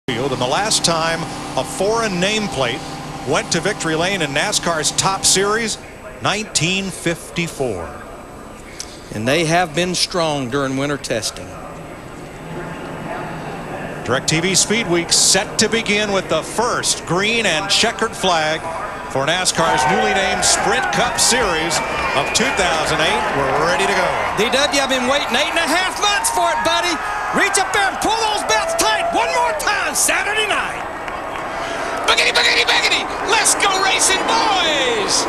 And the last time a foreign nameplate went to victory lane in NASCAR's top series, 1954. And they have been strong during winter testing. DirecTV Speed Week set to begin with the first green and checkered flag for NASCAR's newly named Sprint Cup Series of 2008. We're ready to go. DW, I've been waiting 8.5 months for it, buddy. Reach up there and pull those belts tight one more time Saturday night. Boogity, boogity, boogity. Let's go racing, boys.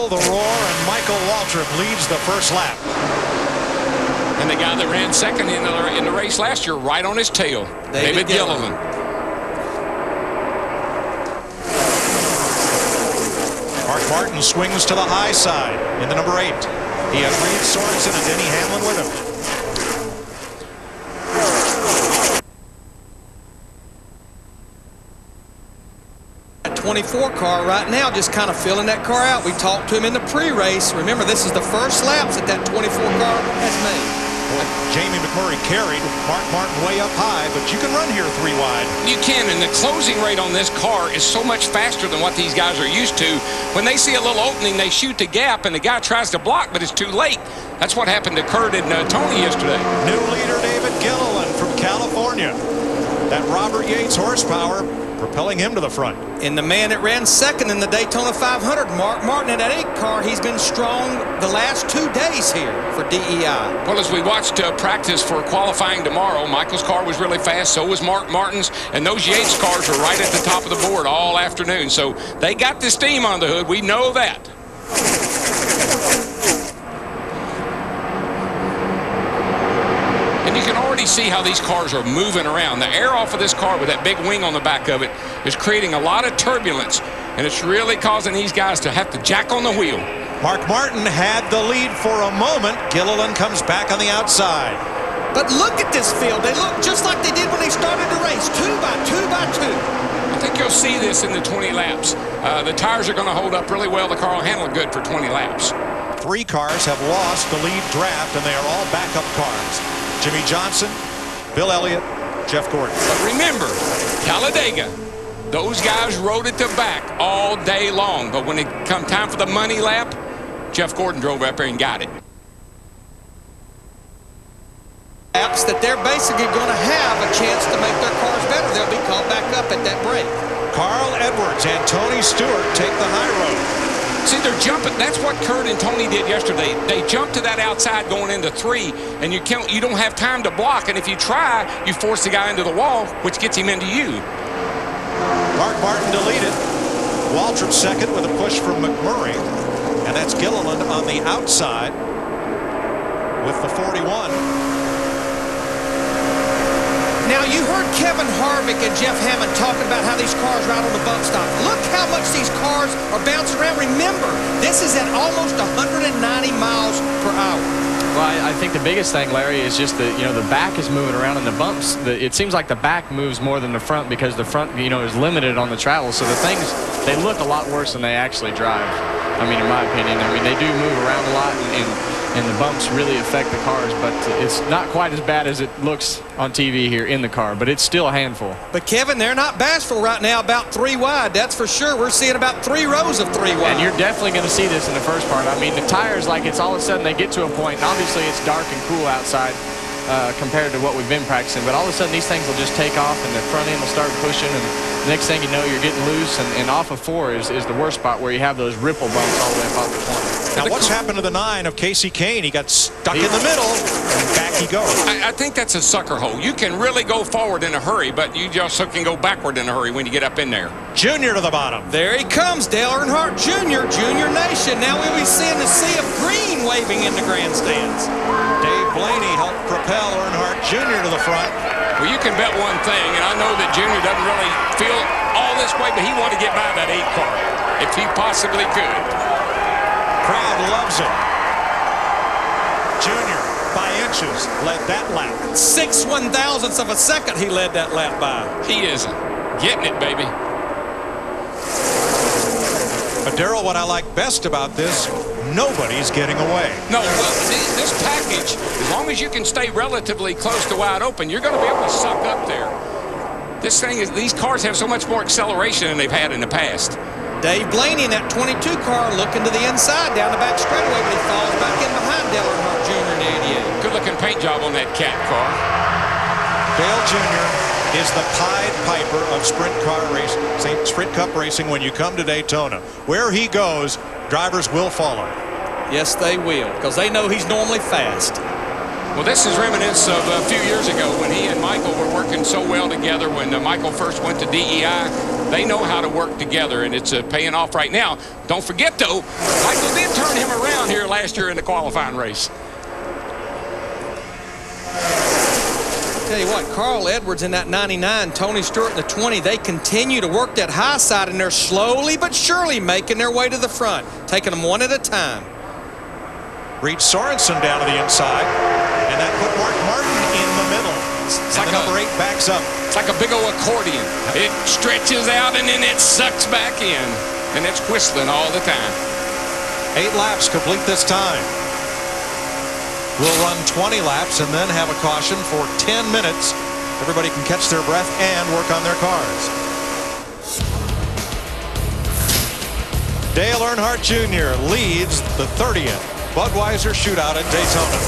The roar, and Michael Waltrip leads the first lap. And the guy that ran second in the race last year, right on his tail, David Gilliland. Mark Martin swings to the high side in the number 8. He has Reed Sorensen and Denny Hamlin with him. 24 car right now, just kind of filling that car out. We talked to him in the pre-race. Remember, this is the first laps that 24 car has made. Well, Jamie McMurray carried Mark Martin way up high, but you can run here 3 wide. You can, and the closing rate on this car is so much faster than what these guys are used to. When they see a little opening, they shoot the gap, and the guy tries to block, but it's too late. That's what happened to Kurt and Tony yesterday. New leader David Gilliland from California. That Robert Yates horsepower propelling him to the front. And the man that ran second in the Daytona 500, Mark Martin, in that 8 car, he's been strong the last 2 days here for DEI. Well, as we watched practice for qualifying tomorrow, Michael's car was really fast, so was Mark Martin's, and those Yates cars were right at the top of the board all afternoon. So they got the steam on the hood. We know that. And you can already see how these cars are moving around. The air off of this car with that big wing on the back of it is creating a lot of turbulence, and it's really causing these guys to have to jack on the wheel. Mark Martin had the lead for a moment. Gilliland comes back on the outside. But look at this field. They look just like they did when they started the race, 2 by 2 by 2. I think you'll see this in the 20 laps. The tires are going to hold up really well. The car will handle it good for 20 laps. 3 cars have lost the lead draft, and they are all backup cars. Jimmy Johnson, Bill Elliott, Jeff Gordon. But remember, Talladega, those guys rode it to back all day long. But when it come time for the money lap, Jeff Gordon drove up there and got it. Laps that they're basically going to have a chance to make their cars better. They'll be called back up at that break. Carl Edwards and Tony Stewart take the high road. See, they're jumping. That's what Kurt and Tony did yesterday. They jumped to that outside going into 3, and you don't have time to block. And if you try, you force the guy into the wall, which gets him into you. Mark Martin deleted. Waltrip second with a push from McMurray. And that's Gilliland on the outside with the 41. Now, you heard Kevin Harvick and Jeff Hammond talking about how these cars ride on the bump stock. Look how much these cars are bouncing around. Remember, this is at almost 190 miles per hour. Well, I think the biggest thing, Larry, is just that, the back is moving around in the bumps. It seems like the back moves more than the front because the front, is limited on the travel. So the things, they look a lot worse than they actually drive. I mean, in my opinion. I mean, they do move around a lot, and the bumps really affect the cars, but it's not quite as bad as it looks on TV here in the car, but it's still a handful. But Kevin, they're not bashful right now about 3 wide. That's for sure. We're seeing about 3 rows of 3 wide. And you're definitely going to see this in the first part. I mean, the tires, like, it's all of a sudden they get to a point, and obviously it's dark and cool outside compared to what we've been practicing, but all of a sudden these things will just take off and the front end will start pushing, and the next thing you know, you're getting loose, and off of 4 is the worst spot where you have those ripple bumps all the way up off the corner. Now, what's happened to the 9 of Casey Kane? He got stuck in the middle, and back he goes. I think that's a sucker hole. You can really go forward in a hurry, but you just can go backward in a hurry when you get up in there. Junior to the bottom. There he comes, Dale Earnhardt Jr., Junior Nation. Now we'll be seeing the sea of green waving in the grandstands. Dave Blaney helped propel Earnhardt Jr. to the front. Well, you can bet one thing, and I know that Junior doesn't really feel all this way, but he wanted to get by that 8 car if he possibly could. Crowd loves it. Junior, by inches, led that lap. 6/1000ths of a second he led that lap by. He isn't. Getting it, baby. But, Darrell, what I like best about this, nobody's getting away. No, well, this package, as long as you can stay relatively close to wide open, you're going to be able to suck up there. This thing is, these cars have so much more acceleration than they've had in the past. Dave Blaney in that 22 car looking to the inside down the back straightaway, but he falls back in behind Dale Earnhardt Jr. in the 88. Good-looking paint job on that cat car. Dale Jr. is the Pied Piper of Sprint Cup racing when you come to Daytona. Where he goes, drivers will follow. Yes, they will, because they know he's normally fast. Well, this is reminiscent of a few years ago when he and Michael were working so well together. When Michael first went to DEI, they know how to work together, and it's paying off right now. Don't forget, though, Michael did turn him around here last year in the qualifying race. Tell you what, Carl Edwards in that 99, Tony Stewart in the 20, they continue to work that high side, and they're slowly but surely making their way to the front, taking them one at a time. Reed Sorensen down to the inside, and that put Mark Martin in the middle. It's and like the number 8 backs up. It's like a big old accordion. It stretches out and then it sucks back in, and it's whistling all the time. 8 laps complete this time. We'll run 20 laps and then have a caution for 10 minutes. Everybody can catch their breath and work on their cars. Dale Earnhardt Jr. leads the 30th Budweiser Shootout at Daytona.